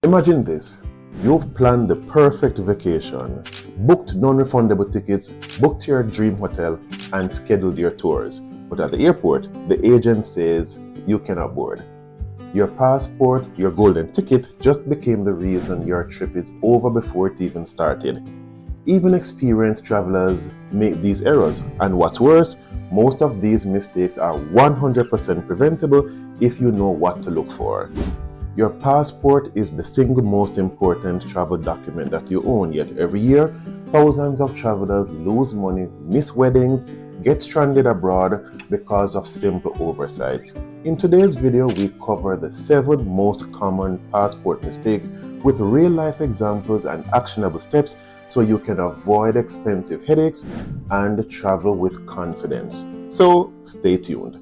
Imagine this. You've planned the perfect vacation, booked non-refundable tickets, booked your dream hotel, and scheduled your tours. But at the airport, the agent says you cannot board. Your passport, your golden ticket, just became the reason your trip is over before it even started. Even experienced travelers make these errors, and what's worse, most of these mistakes are 100% preventable if you know what to look for. Your passport is the single most important travel document that you own, yet every year, thousands of travelers lose money, miss weddings, get stranded abroad because of simple oversights. In today's video, we cover the 7 most common passport mistakes with real-life examples and actionable steps so you can avoid expensive headaches and travel with confidence. So stay tuned.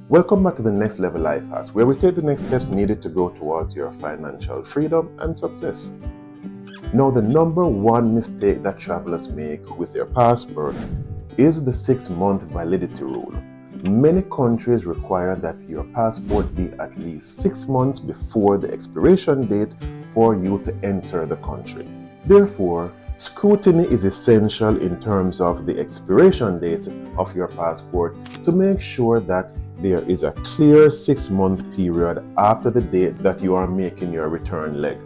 Welcome back to the Next Level Life Hacks, where we take the next steps needed to go towards your financial freedom and success. Now, the number one mistake that travelers make with their passport is the 6-month validity rule. Many countries require that your passport be at least 6 months before the expiration date for you to enter the country. Therefore, scrutiny is essential in terms of the expiration date of your passport to make sure that there is a clear 6-month period after the date that you are making your return leg.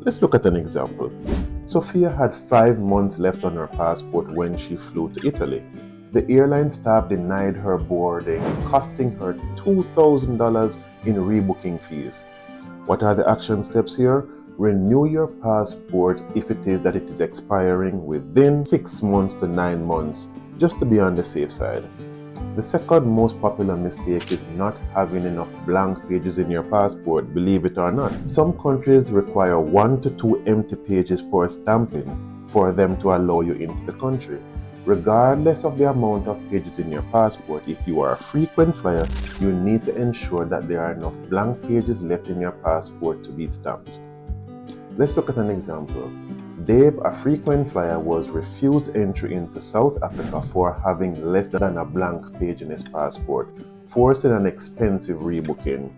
Let's look at an example. Sophia had 5 months left on her passport when she flew to Italy. The airline staff denied her boarding, costing her $2,000 in rebooking fees. What are the action steps here? Renew your passport if it is that it is expiring within 6 months to 9 months, just to be on the safe side. The second most popular mistake is not having enough blank pages in your passport, believe it or not. Some countries require 1 to 2 empty pages for stamping for them to allow you into the country. Regardless of the amount of pages in your passport, if you are a frequent flyer, you need to ensure that there are enough blank pages left in your passport to be stamped. Let's look at an example. Dave, a frequent flyer, was refused entry into South Africa for having less than a blank page in his passport, forcing an expensive rebooking.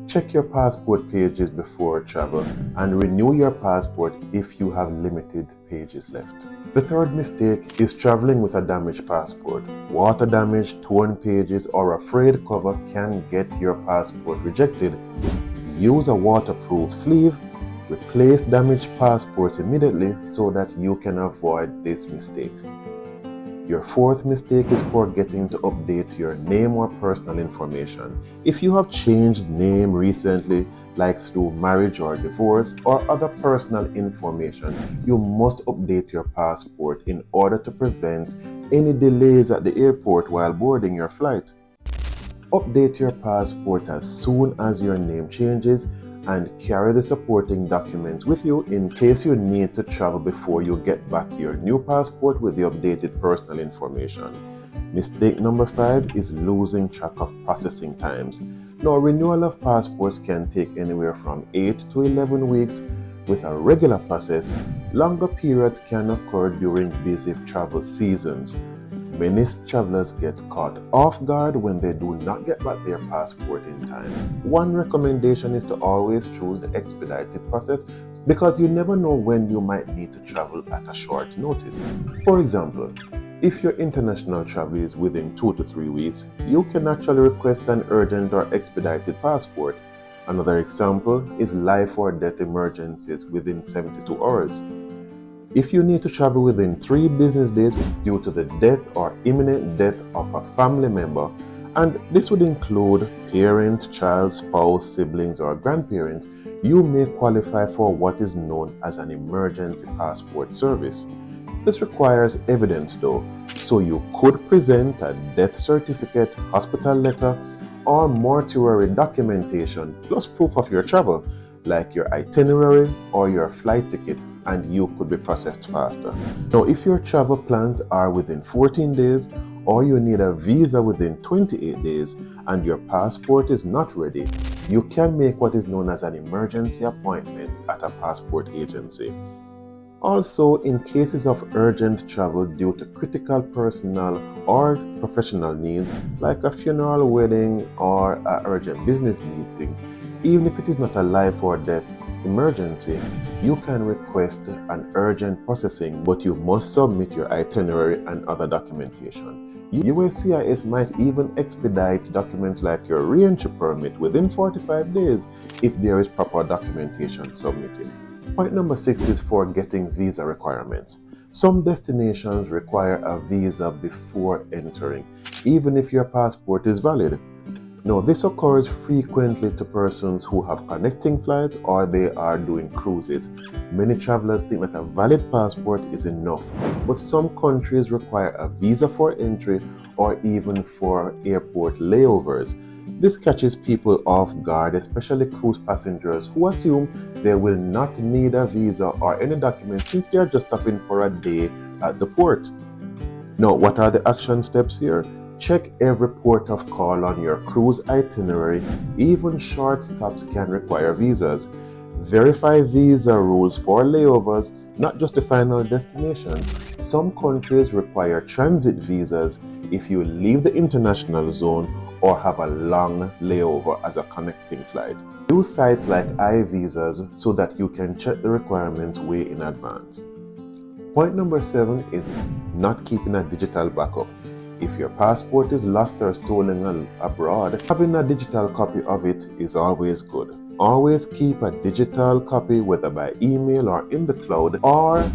Check your passport pages before travel and renew your passport if you have limited pages left. The third mistake is traveling with a damaged passport. Water damage, torn pages, or a frayed cover can get your passport rejected. Use a waterproof sleeve. Replace damaged passports immediately so that you can avoid this mistake. Your fourth mistake is forgetting to update your name or personal information. If you have changed name recently, like through marriage or divorce or other personal information, you must update your passport in order to prevent any delays at the airport while boarding your flight. Update your passport as soon as your name changes and carry the supporting documents with you in case you need to travel before you get back your new passport with the updated personal information. Mistake number 5 is losing track of processing times. Now, renewal of passports can take anywhere from 8 to 11 weeks. With a regular process, longer periods can occur during busy travel seasons. Many travelers get caught off guard when they do not get back their passport in time. One recommendation is to always choose the expedited process because you never know when you might need to travel at a short notice. For example, if your international travel is within 2 to 3 weeks, you can actually request an urgent or expedited passport. Another example is life or death emergencies within 72 hours. If you need to travel within 3 business days due to the death or imminent death of a family member, and this would include parent, child, spouse, siblings, or grandparents, you may qualify for what is known as an emergency passport service. This requires evidence though, so you could present a death certificate, hospital letter, or mortuary documentation plus proof of your travel, like your itinerary or your flight ticket, and you could be processed faster. Now, if your travel plans are within 14 days or you need a visa within 28 days and your passport is not ready, you can make what is known as an emergency appointment at a passport agency. Also, in cases of urgent travel due to critical personal or professional needs, like a funeral, wedding, or an urgent business meeting, even if it is not a life or death emergency, you can request an urgent processing, but you must submit your itinerary and other documentation. USCIS might even expedite documents like your re-entry permit within 45 days if there is proper documentation submitted. Point number 6 is for getting visa requirements. Some destinations require a visa before entering, even if your passport is valid. Now, this occurs frequently to persons who have connecting flights or they are doing cruises. Many travelers think that a valid passport is enough, but some countries require a visa for entry or even for airport layovers. This catches people off guard, especially cruise passengers who assume they will not need a visa or any document since they are just stopping for a day at the port. Now, what are the action steps here? Check every port of call on your cruise itinerary. Even short stops can require visas. Verify visa rules for layovers, not just the final destinations. Some countries require transit visas if you leave the international zone or have a long layover as a connecting flight. Use sites like iVisas so that you can check the requirements way in advance. Point number 7 is not keeping a digital backup. If your passport is lost or stolen abroad, having a digital copy of it is always good. Always keep a digital copy, whether by email or in the cloud,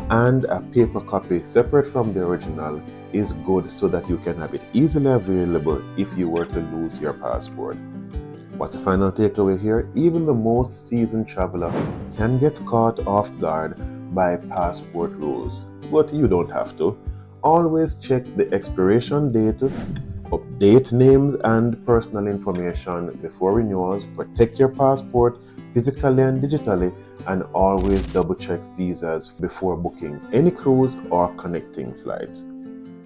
and a paper copy separate from the original is good so that you can have it easily available if you were to lose your passport. What's the final takeaway here? Even the most seasoned traveler can get caught off guard by passport rules, but you don't have to. Always check the expiration date, update names and personal information before renewals, protect your passport physically and digitally, and always double check visas before booking any cruise or connecting flights.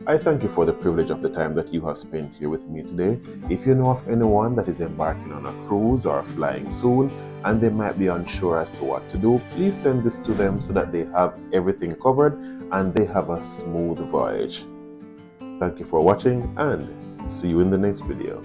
I thank you for the privilege of the time that you have spent here with me today. If you know of anyone that is embarking on a cruise or flying soon and they might be unsure as to what to do, please send this to them so that they have everything covered and they have a smooth voyage. Thank you for watching and see you in the next video.